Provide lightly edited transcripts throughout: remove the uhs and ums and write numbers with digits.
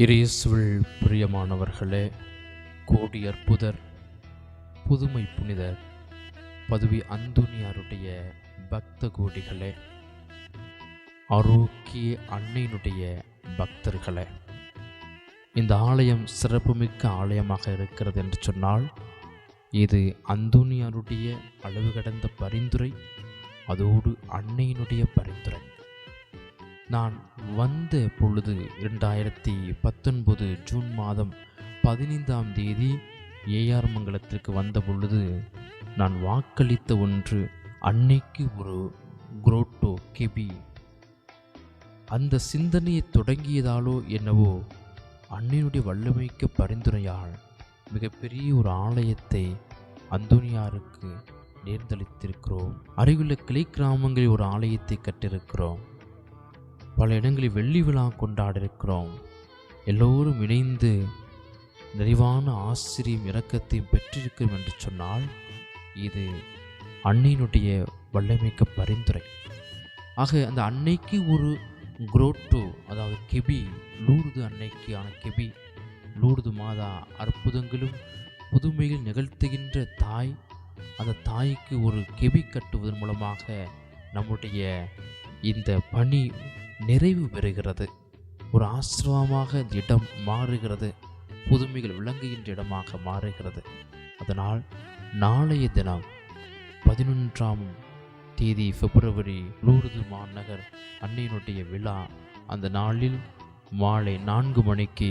இயேசுவில் பிரியமானவர்களே, கோடி அற்புதர், புதுமை புனிதர், பதுவி அந்தோனியாருடைய பக்த கோடிகளே, ஆரோக்கிய அன்னையினுடைய பக்தர்களே, இந்த ஆலயம் சிறப்புமிக்க ஆலயமாக இருக்கிறது என்று சொன்னால் இது அந்தோனியாருடைய அளவு கடந்த பரிந்துரை, அதோடு அன்னையினுடைய பரிந்துரை. நான் வந்த பொழுது 2019 ஜூன் மாதம் 15ஆம் தேதி ஏஆர் மங்கலத்திற்கு வந்த பொழுது நான் வாக்களித்த ஒன்று அன்னைக்கு ஒரு குரோட்டோ கெபி. அந்த சிந்தனையை தொடங்கியதாலோ என்னவோ அன்னையுடைய வல்லமைக்கு பரிந்துரையால் மிகப்பெரிய ஒரு ஆலயத்தை அந்தோனியாருக்கு நேர்ந்தளித்திருக்கிறோம். அருகிலுள்ள கிளை கிராமங்களில் ஒரு ஆலயத்தை கட்டிருக்கிறோம். பல இடங்களில் வெள்ளி விழா கொண்டாடிருக்கிறோம். எல்லோரும் இணைந்து நிறைவான ஆசிரியம் இரக்கத்தையும் பெற்றிருக்கிறோம் என்று சொன்னால் இது அன்னையினுடைய வல்லமைக்க பரிந்துரை. ஆக அந்த அன்னைக்கு ஒரு குரோட்டோ, அதாவது கெபி, லூர்து அன்னைக்கு ஆன கெபி, லூர்து மாதா அற்புதங்களும் புதுமைகள் நிகழ்த்துகின்ற தாய். அந்த தாய்க்கு ஒரு கெபி கட்டுவதன் மூலமாக நம்முடைய இந்த பணி நிறைவு பெறுகிறது. ஒரு ஆசிரமமாக இந்த இடம் மாறுகிறது, புதுமைகள் விளங்குகின்ற இடமாக மாறுகிறது. அதனால் நாளைய தினம் 11ஆம் தேதி பிப்ரவரி லூர்து மாநகர் அன்னையினுடைய விழா. அந்த நாளில் மாலை 4 மணிக்கு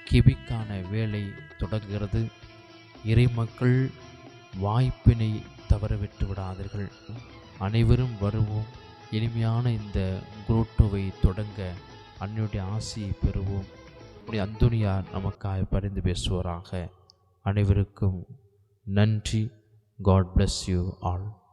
கெபிக்கான வேலை தொடங்குகிறது. இறைமக்கள் வாய்ப்பினை தவறவிட்டு விடாதீர்கள். அனைவரும் வருவோம். எளிமையான இந்த குரோட்டோவை தொடங்க அன்னையுடைய ஆசியை பெறுவோம். அந்தோனியார் நமக்காக பரிந்து பேசுவோராக. அனைவருக்கும் நன்றி. God bless you all.